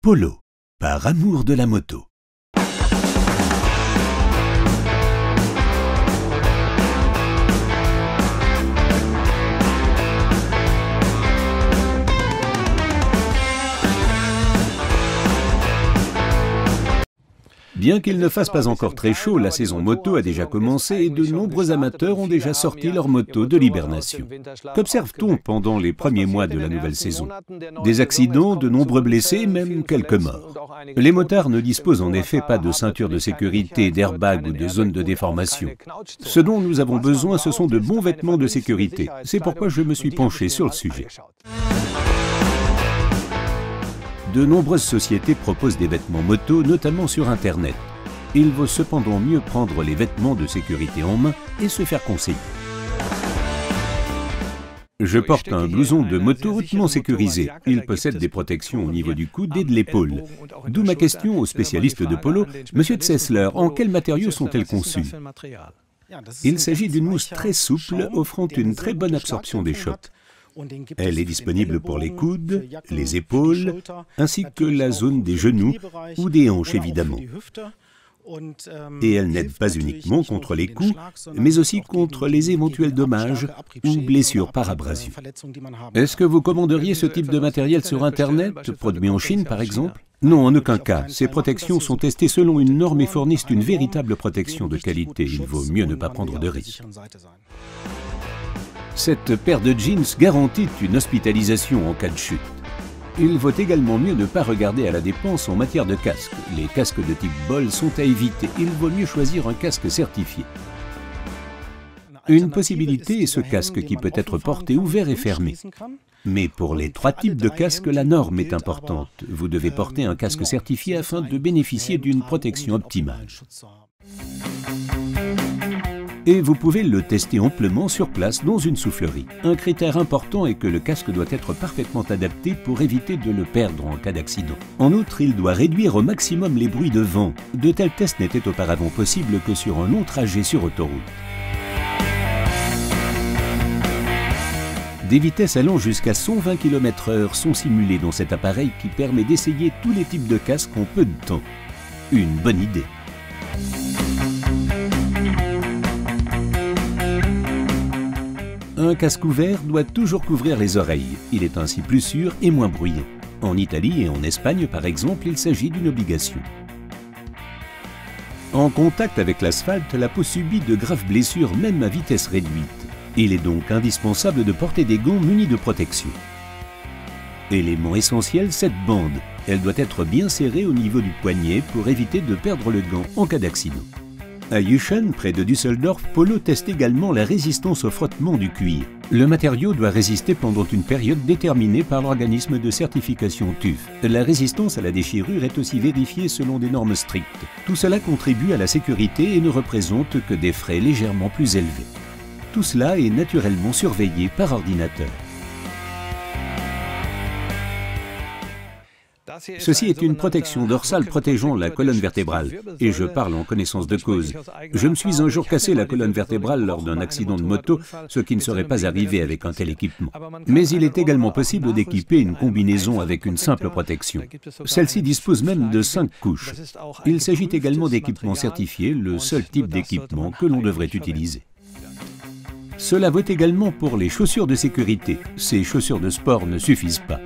Polo, par amour de la moto. Bien qu'il ne fasse pas encore très chaud, la saison moto a déjà commencé et de nombreux amateurs ont déjà sorti leur moto de l'hibernation. Qu'observe-t-on pendant les premiers mois de la nouvelle saison? Des accidents, de nombreux blessés, même quelques morts. Les motards ne disposent en effet pas de ceinture de sécurité, d'airbag ou de zone de déformation. Ce dont nous avons besoin, ce sont de bons vêtements de sécurité. C'est pourquoi je me suis penché sur le sujet. De nombreuses sociétés proposent des vêtements moto, notamment sur Internet. Il vaut cependant mieux prendre les vêtements de sécurité en main et se faire conseiller. Je porte un blouson de moto hautement sécurisé. Il possède des protections au niveau du coude et de l'épaule. D'où ma question au spécialiste de polo. Monsieur Zessler, en quels matériaux sont-elles conçues? Il s'agit d'une mousse très souple, offrant une très bonne absorption des chocs. Elle est disponible pour les coudes, les épaules, ainsi que la zone des genoux ou des hanches évidemment. Et elle n'aide pas uniquement contre les coups, mais aussi contre les éventuels dommages ou blessures par abrasion. Est-ce que vous commanderiez ce type de matériel sur Internet, produit en Chine par exemple? Non, en aucun cas. Ces protections sont testées selon une norme et fournissent une véritable protection de qualité. Il vaut mieux ne pas prendre de risques. Cette paire de jeans garantit une hospitalisation en cas de chute. Il vaut également mieux ne pas regarder à la dépense en matière de casque. Les casques de type bol sont à éviter. Il vaut mieux choisir un casque certifié. Une possibilité est ce casque qui peut être porté ouvert et fermé. Mais pour les trois types de casques, la norme est importante. Vous devez porter un casque certifié afin de bénéficier d'une protection optimale. Et vous pouvez le tester amplement sur place dans une soufflerie. Un critère important est que le casque doit être parfaitement adapté pour éviter de le perdre en cas d'accident. En outre, il doit réduire au maximum les bruits de vent. De tels tests n'étaient auparavant possibles que sur un long trajet sur autoroute. Des vitesses allant jusqu'à 120 km/h sont simulées dans cet appareil qui permet d'essayer tous les types de casques en peu de temps. Une bonne idée. Un casque ouvert doit toujours couvrir les oreilles. Il est ainsi plus sûr et moins bruyant. En Italie et en Espagne, par exemple, il s'agit d'une obligation. En contact avec l'asphalte, la peau subit de graves blessures même à vitesse réduite. Il est donc indispensable de porter des gants munis de protection. Élément essentiel, cette bande. Elle doit être bien serrée au niveau du poignet pour éviter de perdre le gant en cas d'accident. À Juchen, près de Düsseldorf, Polo teste également la résistance au frottement du cuir. Le matériau doit résister pendant une période déterminée par l'organisme de certification TÜV. La résistance à la déchirure est aussi vérifiée selon des normes strictes. Tout cela contribue à la sécurité et ne représente que des frais légèrement plus élevés. Tout cela est naturellement surveillé par ordinateur. Ceci est une protection dorsale protégeant la colonne vertébrale, et je parle en connaissance de cause. Je me suis un jour cassé la colonne vertébrale lors d'un accident de moto, ce qui ne serait pas arrivé avec un tel équipement. Mais il est également possible d'équiper une combinaison avec une simple protection. Celle-ci dispose même de 5 couches. Il s'agit également d'équipements certifiés, le seul type d'équipement que l'on devrait utiliser. Cela vaut également pour les chaussures de sécurité. Ces chaussures de sport ne suffisent pas.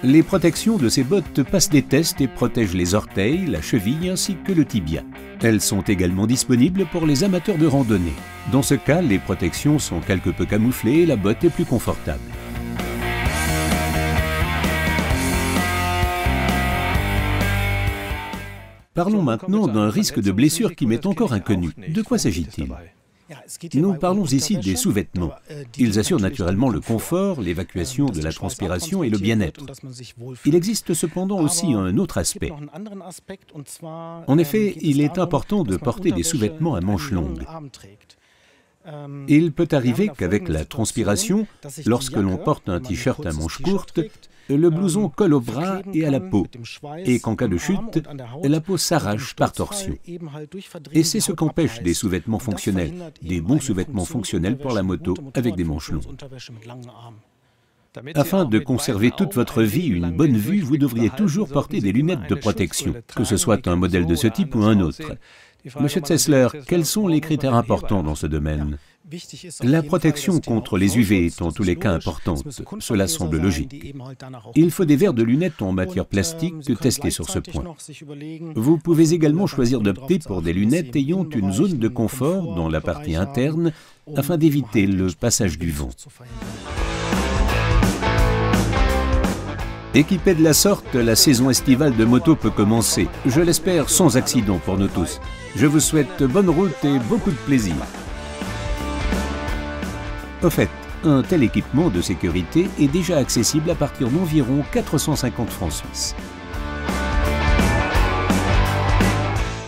Les protections de ces bottes passent des tests et protègent les orteils, la cheville ainsi que le tibia. Elles sont également disponibles pour les amateurs de randonnée. Dans ce cas, les protections sont quelque peu camouflées et la botte est plus confortable. Parlons maintenant d'un risque de blessure qui m'est encore inconnu. De quoi s'agit-il ? Nous parlons ici des sous-vêtements. Ils assurent naturellement le confort, l'évacuation de la transpiration et le bien-être. Il existe cependant aussi un autre aspect. En effet, il est important de porter des sous-vêtements à manches longues. Il peut arriver qu'avec la transpiration, lorsque l'on porte un t-shirt à manches courtes, le blouson colle au bras et à la peau, et qu'en cas de chute, la peau s'arrache par torsion. Et c'est ce qu'empêche des sous-vêtements fonctionnels, des bons sous-vêtements fonctionnels pour la moto avec des manches longues. Afin de conserver toute votre vie une bonne vue, vous devriez toujours porter des lunettes de protection, que ce soit un modèle de ce type ou un autre. Monsieur Zesler, quels sont les critères importants dans ce domaine? La protection contre les UV est en tous les cas importante, cela semble logique. Il faut des verres de lunettes en matière plastique testés sur ce point. Vous pouvez également choisir d'opter pour des lunettes ayant une zone de confort dans la partie interne afin d'éviter le passage du vent. Équipé de la sorte, la saison estivale de moto peut commencer, je l'espère sans accident pour nous tous. Je vous souhaite bonne route et beaucoup de plaisir. Au fait, un tel équipement de sécurité est déjà accessible à partir d'environ 450 francs suisses.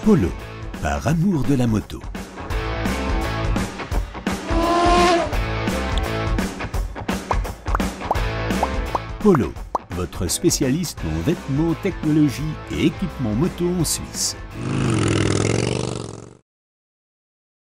Polo, par amour de la moto. Polo, votre spécialiste en vêtements, technologie et équipements moto en Suisse.